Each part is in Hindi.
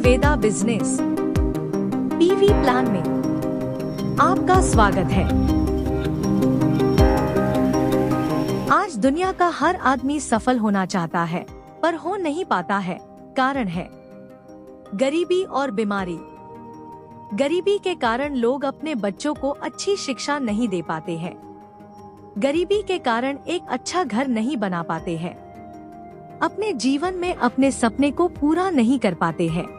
वेदा बिजनेस पीवी प्लान में आपका स्वागत है। आज दुनिया का हर आदमी सफल होना चाहता है पर हो नहीं पाता है। कारण है गरीबी और बीमारी। गरीबी के कारण लोग अपने बच्चों को अच्छी शिक्षा नहीं दे पाते हैं। गरीबी के कारण एक अच्छा घर नहीं बना पाते हैं। अपने जीवन में अपने सपने को पूरा नहीं कर पाते हैं।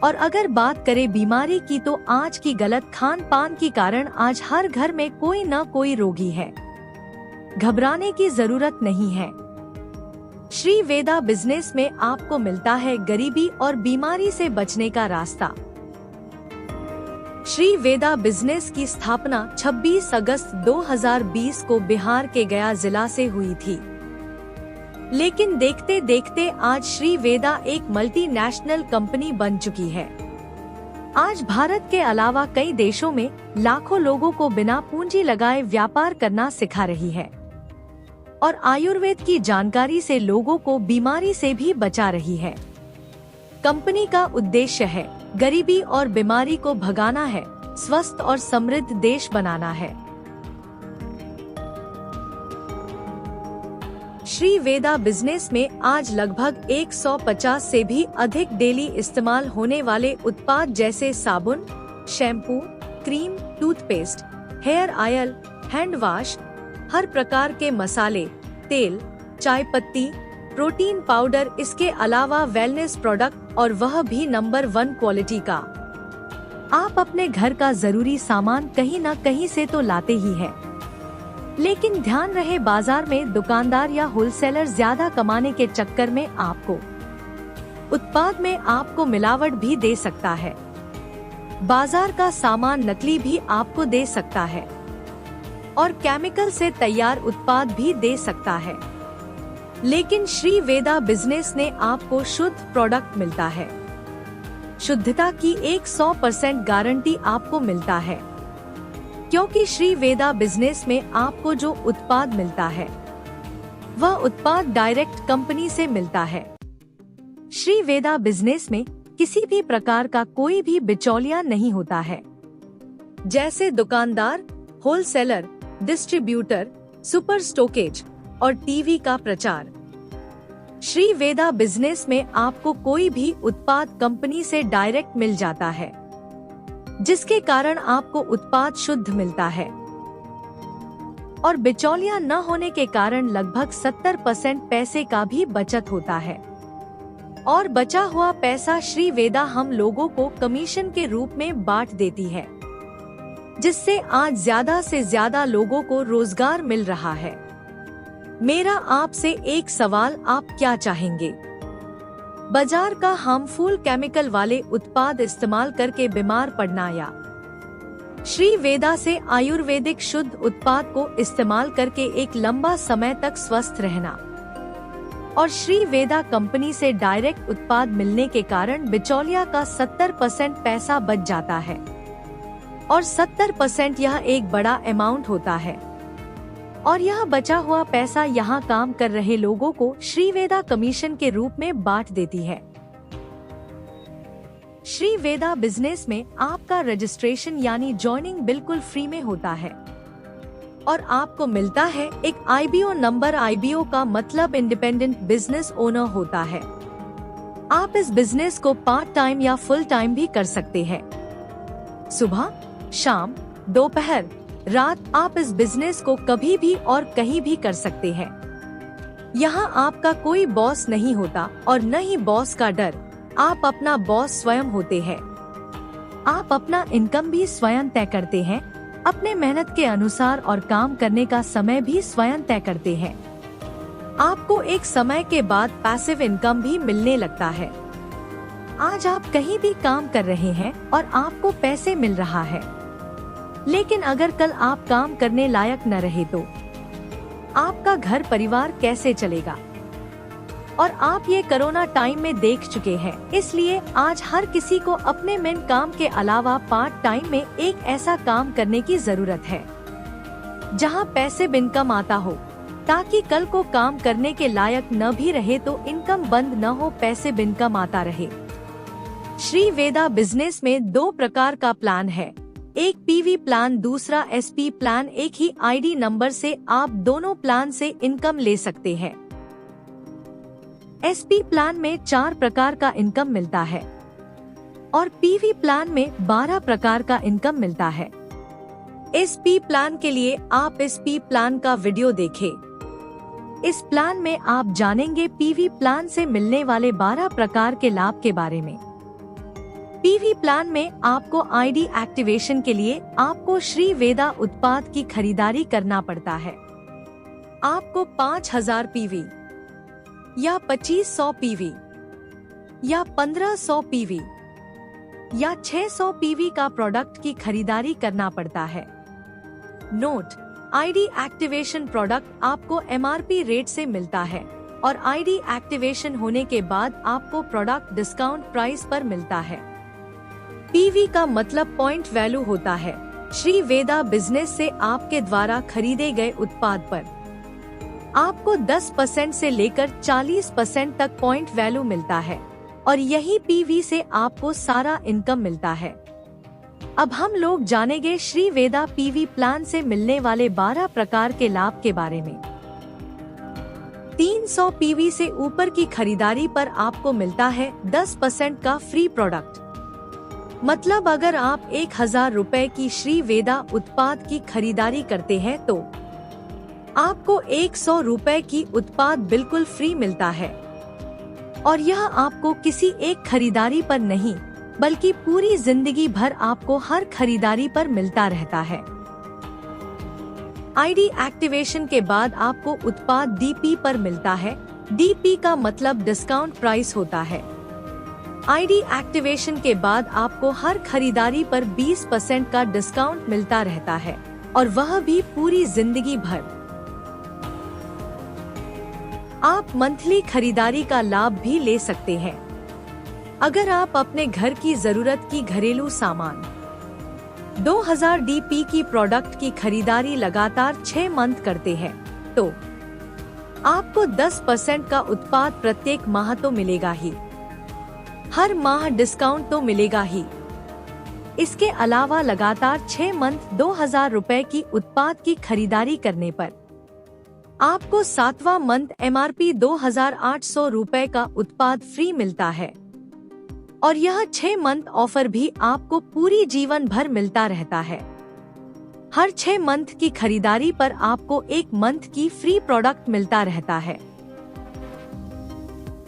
और अगर बात करें बीमारी की तो आज की गलत खान पान के कारण आज हर घर में कोई न कोई रोगी है। घबराने की जरूरत नहीं है। श्री वेदा बिजनेस में आपको मिलता है गरीबी और बीमारी से बचने का रास्ता। श्री वेदा बिजनेस की स्थापना 26 अगस्त 2020 को बिहार के गया जिला से हुई थी। लेकिन देखते देखते आज श्री वेदा एक मल्टीनेशनल कंपनी बन चुकी है। आज भारत के अलावा कई देशों में लाखों लोगों को बिना पूंजी लगाए व्यापार करना सिखा रही है और आयुर्वेद की जानकारी से लोगों को बीमारी से भी बचा रही है। कंपनी का उद्देश्य है गरीबी और बीमारी को भगाना है, स्वस्थ और समृद्ध देश बनाना है। श्री वेदा बिजनेस में आज लगभग 150 से भी अधिक डेली इस्तेमाल होने वाले उत्पाद जैसे साबुन, shampoo, cream, toothpaste, hair oil, hand wash, हर प्रकार के मसाले, तेल, चाय पत्ती, प्रोटीन पाउडर, इसके अलावा वेलनेस प्रोडक्ट और वह भी नंबर 1 क्वालिटी का। आप अपने घर का जरूरी सामान कहीं न कहीं से तो लाते ही हैं। लेकिन ध्यान रहे बाजार में दुकानदार या होलसेलर ज्यादा कमाने के चक्कर में आपको उत्पाद में आपको मिलावट भी दे सकता है। बाजार का सामान नकली भी आपको दे सकता है और केमिकल से तैयार उत्पाद भी दे सकता है। लेकिन श्री वेदा बिजनेस ने आपको शुद्ध प्रोडक्ट मिलता है। शुद्धता की 100% गारंटी आपको मिलता है, क्योंकि श्री वेदा बिजनेस में आपको जो उत्पाद मिलता है वह उत्पाद डायरेक्ट कंपनी से मिलता है। श्री वेदा बिजनेस में किसी भी प्रकार का कोई भी बिचौलिया नहीं होता है, जैसे दुकानदार, होलसेलर, डिस्ट्रीब्यूटर, सुपर स्टोकेज और टीवी का प्रचार। श्री वेदा बिजनेस में आपको कोई भी उत्पाद कंपनी से डायरेक्ट मिल जाता है, जिसके कारण आपको उत्पाद शुद्ध मिलता है और बिचौलिया न होने के कारण लगभग 70% पैसे का भी बचत होता है। और बचा हुआ पैसा श्री वेदा हम लोगों को कमीशन के रूप में बांट देती है, जिससे आज ज्यादा से ज्यादा लोगों को रोजगार मिल रहा है। मेरा आपसे एक सवाल, आप क्या चाहेंगे? बाजार का हार्मफुल केमिकल वाले उत्पाद इस्तेमाल करके बीमार पड़ना या श्री वेदा से आयुर्वेदिक शुद्ध उत्पाद को इस्तेमाल करके एक लंबा समय तक स्वस्थ रहना? और श्री वेदा कंपनी से डायरेक्ट उत्पाद मिलने के कारण बिचौलिया का 70% पैसा बच जाता है और 70% यह एक बड़ा अमाउंट होता है और यह बचा हुआ पैसा यहाँ काम कर रहे लोगों को श्री वेदा कमीशन के रूप में बांट देती है। श्री वेदा बिजनेस में आपका रजिस्ट्रेशन यानी ज्वाइनिंग बिल्कुल फ्री में होता है और आपको मिलता है एक IBO नंबर। IBO का मतलब इंडिपेंडेंट बिजनेस ओनर होता है। आप इस बिजनेस को पार्ट टाइम या फुल टाइम भी कर सकते हैं। सुबह, शाम, दोपहर, रात, आप इस बिजनेस को कभी भी और कहीं भी कर सकते हैं। यहाँ आपका कोई बॉस नहीं होता और न ही बॉस का डर। आप अपना बॉस स्वयं होते हैं। आप अपना इनकम भी स्वयं तय करते हैं, अपने मेहनत के अनुसार और काम करने का समय भी स्वयं तय करते हैं। आपको एक समय के बाद पैसिव इनकम भी मिलने लगता है। आज आप कहीं भी काम कर रहे हैं और आपको पैसे मिल रहा है, लेकिन अगर कल आप काम करने लायक न रहे तो आपका घर परिवार कैसे चलेगा? और आप ये कोरोना टाइम में देख चुके हैं। इसलिए आज हर किसी को अपने मेन काम के अलावा पार्ट टाइम में एक ऐसा काम करने की जरूरत है जहां पैसिव इनकम आता हो, ताकि कल को काम करने के लायक न भी रहे तो इनकम बंद न हो, पैसिव इनकम आता रहे। श्री वेदा बिजनेस में 2 प्रकार का प्लान है, एक पीवी प्लान, दूसरा एसपी प्लान। एक ही आईडी नंबर से आप दोनों प्लान से इनकम ले सकते हैं। एसपी प्लान में 4 प्रकार का इनकम मिलता है और पीवी प्लान में 12 प्रकार का इनकम मिलता है। एसपी प्लान के लिए आप एसपी प्लान का वीडियो देखें। इस प्लान में आप जानेंगे पीवी प्लान से मिलने वाले 12 प्रकार के लाभ के बारे में। पीवी प्लान में आपको आईडी एक्टिवेशन के लिए आपको श्री वेदा उत्पाद की खरीदारी करना पड़ता है। आपको 5000 पीवी या 2500 पीवी या 1500 पीवी या 600 पीवी का प्रोडक्ट की खरीदारी करना पड़ता है। नोट: आईडी एक्टिवेशन प्रोडक्ट आपको एमआरपी रेट से मिलता है और आईडी एक्टिवेशन होने के बाद आपको प्रोडक्ट डिस्काउंट प्राइस पर मिलता है। पीवी का मतलब पॉइंट वैल्यू होता है। श्री वेदा बिजनेस से आपके द्वारा खरीदे गए उत्पाद पर आपको 10% से लेकर 40% तक पॉइंट वैल्यू मिलता है और यही पीवी से आपको सारा इनकम मिलता है। अब हम लोग जानेंगे श्री वेदा पीवी प्लान से मिलने वाले 12 प्रकार के लाभ के बारे में। 300 पीवी से ऊपर की खरीदारी पर आपको मिलता है 10% का फ्री प्रोडक्ट। मतलब अगर आप 1000 रुपए की श्री वेदा उत्पाद की खरीदारी करते हैं तो आपको 100 रुपए की उत्पाद बिल्कुल फ्री मिलता है और यह आपको किसी एक खरीदारी पर नहीं बल्कि पूरी जिंदगी भर आपको हर खरीदारी पर मिलता रहता है। आईडी एक्टिवेशन के बाद आपको उत्पाद डीपी पर मिलता है। डीपी का मतलब डिस्काउंट प्राइस होता है। आईडी एक्टिवेशन के बाद आपको हर खरीदारी पर 20% का डिस्काउंट मिलता रहता है और वह भी पूरी जिंदगी भर। आप मंथली खरीदारी का लाभ भी ले सकते हैं। अगर आप अपने घर की जरूरत की घरेलू सामान 2000 डीपी की प्रोडक्ट की खरीदारी लगातार 6 मंथ करते हैं तो आपको 10% का उत्पाद प्रत्येक माह तो मिलेगा ही, हर माह डिस्काउंट तो मिलेगा ही। इसके अलावा लगातार 6 मंथ 2000 रुपए की उत्पाद की खरीदारी करने पर आपको 7वां मंथ एमआरपी 2800 रुपए का उत्पाद फ्री मिलता है और यह 6 मंथ ऑफर भी आपको पूरी जीवन भर मिलता रहता है। हर 6 मंथ की खरीदारी पर आपको 1 मंथ की फ्री प्रोडक्ट मिलता रहता है।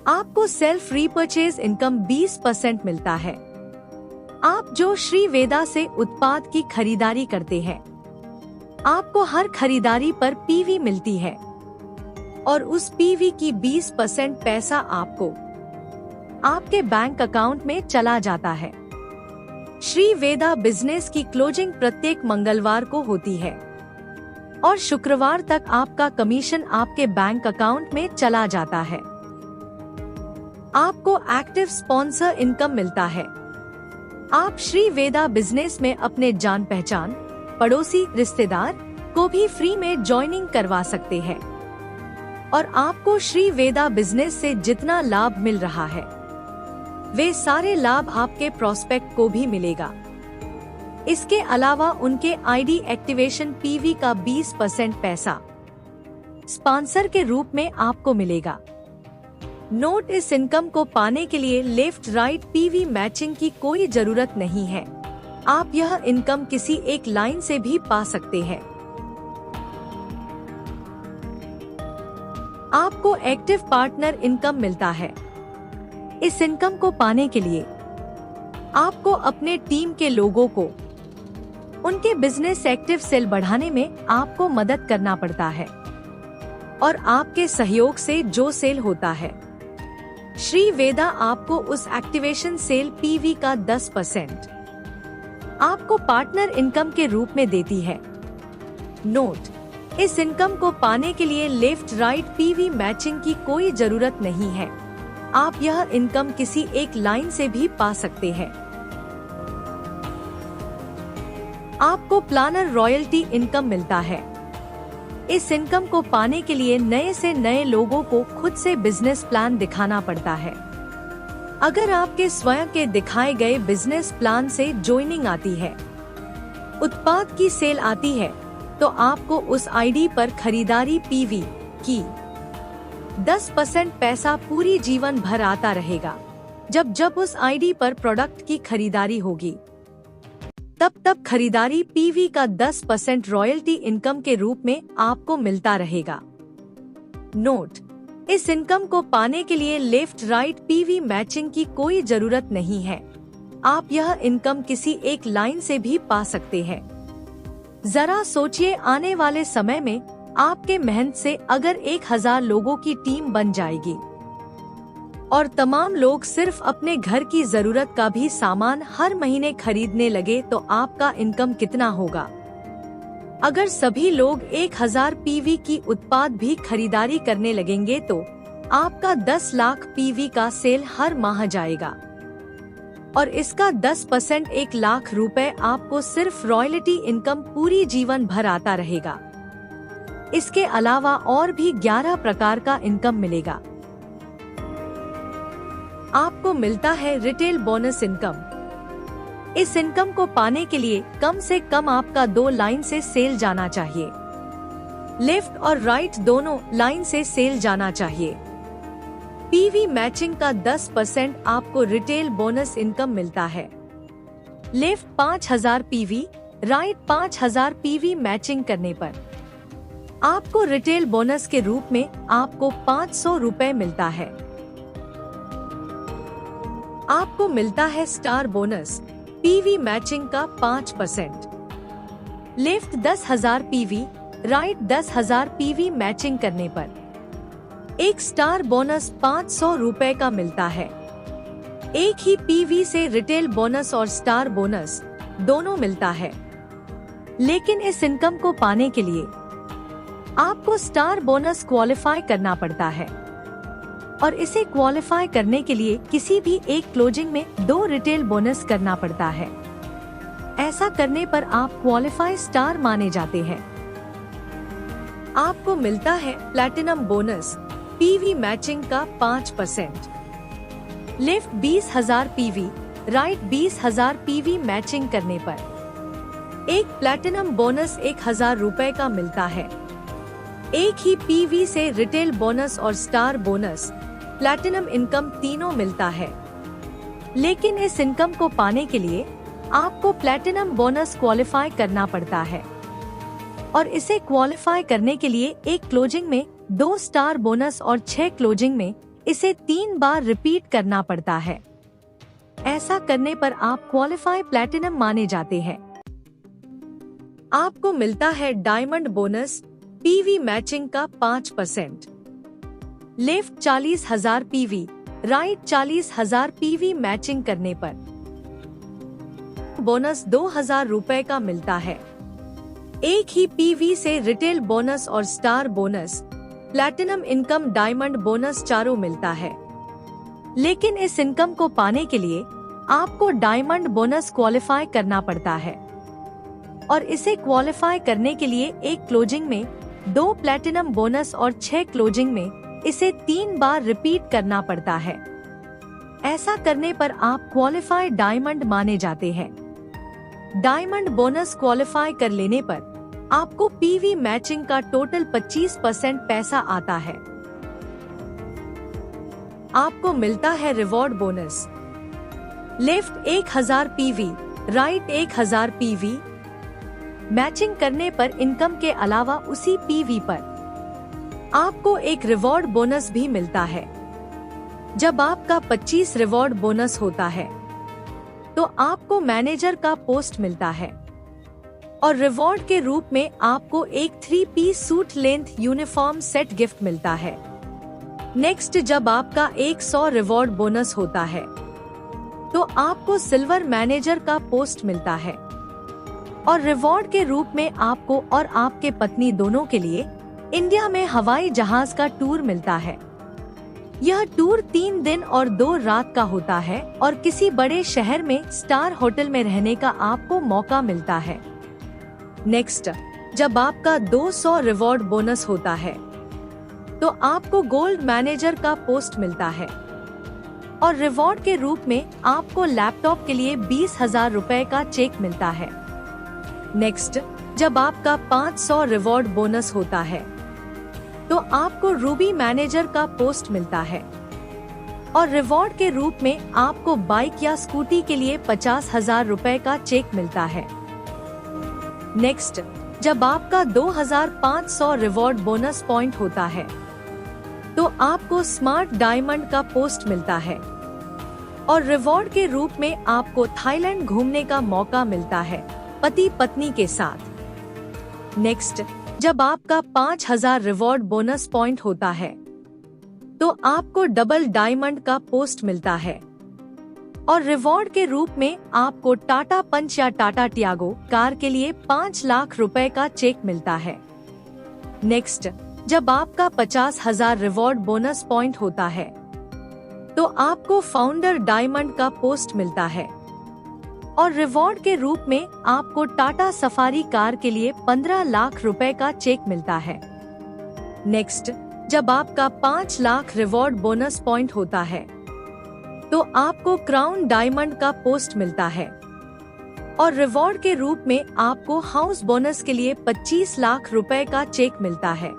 आपको सेल्फ रीपर्चेज इनकम 20% मिलता है। आप जो श्री वेदा से उत्पाद की खरीदारी करते हैं आपको हर खरीदारी पर पीवी मिलती है और उस पीवी की 20% पैसा आपको आपके बैंक अकाउंट में चला जाता है। श्री वेदा बिजनेस की क्लोजिंग प्रत्येक मंगलवार को होती है और शुक्रवार तक आपका कमीशन आपके बैंक अकाउंट में चला जाता है। आपको एक्टिव स्पॉन्सर इनकम मिलता है। आप श्री वेदा बिजनेस में अपने जान पहचान, पड़ोसी, रिश्तेदार को भी फ्री में ज्वाइनिंग करवा सकते हैं और आपको श्री वेदा बिजनेस से जितना लाभ मिल रहा है वे सारे लाभ आपके प्रोस्पेक्ट को भी मिलेगा। इसके अलावा उनके आईडी एक्टिवेशन पीवी का 20% पैसा स्पॉन्सर के रूप में आपको मिलेगा। नोट: इस इनकम को पाने के लिए लेफ्ट राइट पीवी मैचिंग की कोई जरूरत नहीं है। आप यह इनकम किसी एक लाइन से भी पा सकते हैं। आपको एक्टिव पार्टनर इनकम मिलता है। इस इनकम को पाने के लिए आपको अपने टीम के लोगों को उनके बिजनेस एक्टिव सेल बढ़ाने में आपको मदद करना पड़ता है और आपके सहयोग से जो सेल होता है श्री वेदा आपको उस एक्टिवेशन सेल पीवी का 10% आपको पार्टनर इनकम के रूप में देती है। नोट: इस इनकम को पाने के लिए लेफ्ट राइट पीवी मैचिंग की कोई जरूरत नहीं है। आप यह इनकम किसी एक लाइन से भी पा सकते हैं। आपको प्लानर रॉयल्टी इनकम मिलता है। इस इनकम को पाने के लिए नए से नए लोगों को खुद से बिजनेस प्लान दिखाना पड़ता है। अगर आपके स्वयं के दिखाए गए बिजनेस प्लान से ज्वाइनिंग आती है, उत्पाद की सेल आती है, तो आपको उस आईडी पर खरीदारी पीवी की 10% पैसा पूरी जीवन भर आता रहेगा। जब जब उस आईडी पर प्रोडक्ट की खरीदारी होगी, तब खरीदारी पीवी का 10% रॉयल्टी इनकम के रूप में आपको मिलता रहेगा। नोट: इस इनकम को पाने के लिए लेफ्ट राइट पीवी मैचिंग की कोई जरूरत नहीं है। आप यह इनकम किसी एक लाइन से भी पा सकते हैं। जरा सोचिए, आने वाले समय में आपके मेहनत से अगर 1000 लोगों की टीम बन जाएगी और तमाम लोग सिर्फ अपने घर की जरूरत का भी सामान हर महीने खरीदने लगे, तो आपका इनकम कितना होगा? अगर सभी लोग 1000 पीवी की उत्पाद भी खरीदारी करने लगेंगे तो आपका 10 लाख पीवी का सेल हर माह जाएगा और इसका 10% 1 लाख रुपए आपको सिर्फ रॉयल्टी इनकम पूरी जीवन भर आता रहेगा। इसके अलावा और भी 11 प्रकार का इनकम मिलेगा। आपको मिलता है रिटेल बोनस इनकम। इस इनकम को पाने के लिए कम से कम आपका 2 लाइन से सेल जाना चाहिए। लेफ्ट और राइट दोनों लाइन से सेल जाना चाहिए। पीवी मैचिंग का 10% आपको रिटेल बोनस इनकम मिलता है। Left 5000 PV, right 5000 PV matching करने पर आपको रिटेल बोनस के रूप में आपको 500 रुपए मिलता है। आपको मिलता है स्टार बोनस पीवी मैचिंग का 5%। Left 10,000 PV, right 10,000 PV matching करने पर एक स्टार बोनस 500 रुपए का मिलता है। एक ही पीवी से रिटेल बोनस और स्टार बोनस दोनों मिलता है, लेकिन इस इनकम को पाने के लिए आपको स्टार बोनस क्वालिफाई करना पड़ता है और इसे क्वालिफाई करने के लिए किसी भी एक क्लोजिंग में 2 रिटेल बोनस करना पड़ता है। ऐसा करने पर आप क्वालिफाई स्टार माने जाते हैं। आपको मिलता है प्लैटिनम बोनस पीवी मैचिंग का 5%। Left 20,000 PV, right 20,000 PV matching करने पर एक प्लैटिनम बोनस 1000 रुपए का मिलता है। एक ही पीवी से रिटेल बोनस और स्टार बोनस, प्लैटिनम इनकम तीनों मिलता है, लेकिन इस इनकम को पाने के लिए आपको प्लैटिनम बोनस क्वालिफाई करना पड़ता है और इसे क्वालिफाई करने के लिए एक क्लोजिंग में 2 स्टार बोनस और 6 क्लोजिंग में इसे 3 बार रिपीट करना पड़ता है। ऐसा करने पर आप क्वालिफाई प्लैटिनम माने जाते हैं। आपको मिलता है डायमंड बोनस पीवी मैचिंग का 5%। Left 40,000 PV, right 40,000 PV matching करने पर बोनस 2000 रुपए का मिलता है। एक ही पीवी से रिटेल बोनस और star bonus, platinum income, diamond bonus चारों मिलता है, लेकिन इस इनकम को पाने के लिए आपको डायमंड बोनस क्वालिफाई करना पड़ता है और इसे क्वालिफाई करने के लिए एक क्लोजिंग में 2 प्लैटिनम बोनस और 6 क्लोजिंग में इसे 3 बार रिपीट करना पड़ता है। ऐसा करने पर आप क्वालिफाइड डायमंड माने जाते हैं। डायमंड बोनस क्वालिफाई कर लेने पर आपको पीवी मैचिंग का टोटल 25% पैसा आता है। आपको मिलता है reward bonus. Left 1000 PV, right 1000 PV matching करने पर इनकम के अलावा उसी पीवी पर आपको एक रिवॉर्ड बोनस भी मिलता है। जब आपका 25 रिवॉर्ड बोनस होता है तो आपको मैनेजर का पोस्ट मिलता है और रिवॉर्ड के रूप में आपको एक 3 piece suit length uniform set gift मिलता है। नेक्स्ट, जब आपका 100 रिवॉर्ड बोनस होता है तो आपको सिल्वर मैनेजर का पोस्ट मिलता है और रिवॉर्ड के रूप में आपको और आपके पत्नी दोनों के लिए इंडिया में हवाई जहाज का टूर मिलता है। यह टूर 3 दिन और 2 रात का होता है और किसी बड़े शहर में स्टार होटल में रहने का आपको मौका मिलता है। नेक्स्ट, जब आपका 200 रिवॉर्ड बोनस होता है तो आपको गोल्ड मैनेजर का पोस्ट मिलता है और रिवॉर्ड के रूप में आपको लैपटॉप के लिए 20,000 रुपए का चेक मिलता है। नेक्स्ट, जब आपका 500 रिवॉर्ड बोनस होता है तो आपको रूबी मैनेजर का पोस्ट मिलता है और रिवॉर्ड के रूप में आपको बाइक या स्कूटी के लिए 50,000 रुपए का चेक मिलता है। नेक्स्ट, जब आपका 2,500 रिवॉर्ड बोनस पॉइंट होता है तो आपको स्मार्ट डायमंड का पोस्ट मिलता है और रिवॉर्ड के रूप में आपको थाईलैंड घूमने का मौका मिलता है पति पत्नी के साथ। नेक्स्ट, जब आपका 5,000 रिवॉर्ड बोनस पॉइंट होता है तो आपको डबल डायमंड का पोस्ट मिलता है और रिवॉर्ड के रूप में आपको टाटा पंच या टाटा टियागो कार के लिए 5 लाख रुपए का चेक मिलता है। नेक्स्ट, जब आपका 50,000 रिवॉर्ड बोनस पॉइंट होता है तो आपको फाउंडर डायमंड का पोस्ट मिलता है और रिवॉर्ड के रूप में आपको टाटा सफारी कार के लिए 15 लाख रुपए का चेक मिलता है। नेक्स्ट, जब आपका 5 लाख रिवॉर्ड बोनस पॉइंट होता है तो आपको क्राउन डायमंड का पोस्ट मिलता है और रिवॉर्ड के रूप में आपको हाउस बोनस के लिए 25 लाख रुपए का चेक मिलता है।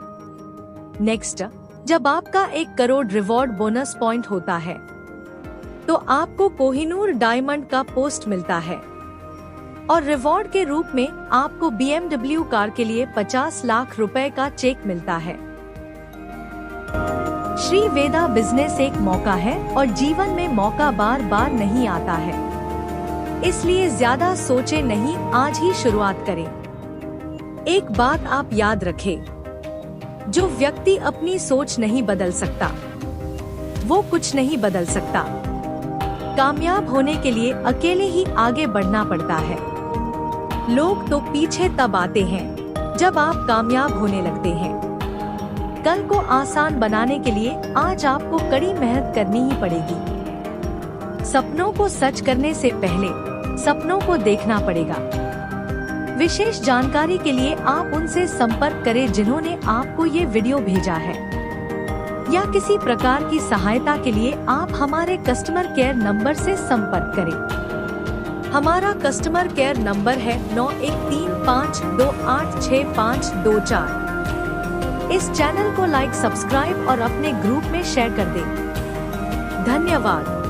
नेक्स्ट, जब आपका 1 करोड़ रिवॉर्ड बोनस पॉइंट होता है तो आपको कोहिनूर डायमंड का पोस्ट मिलता है और रिवॉर्ड के रूप में आपको BMW कार के लिए 50 लाख रुपए का चेक मिलता है। श्री वेदा बिजनेस एक मौका है और जीवन में मौका बार बार नहीं आता है, इसलिए ज्यादा सोचे नहीं, आज ही शुरुआत करें। एक बात आप याद रखें, जो व्यक्ति अपनी सोच नहीं बदल सकता वो कुछ नहीं बदल सकता। कामयाब होने के लिए अकेले ही आगे बढ़ना पड़ता है। लोग तो पीछे तब आते हैं जब आप कामयाब होने लगते हैं। कल को आसान बनाने के लिए आज आपको कड़ी मेहनत करनी ही पड़ेगी। सपनों को सच करने से पहले सपनों को देखना पड़ेगा। विशेष जानकारी के लिए आप उनसे संपर्क करें जिन्होंने आपको ये वीडियो भेजा है, या किसी प्रकार की सहायता के लिए आप हमारे कस्टमर केयर नंबर से संपर्क करें। हमारा कस्टमर केयर नंबर है 9135286524। इस चैनल को लाइक, सब्सक्राइब और अपने ग्रुप में शेयर कर दें। धन्यवाद।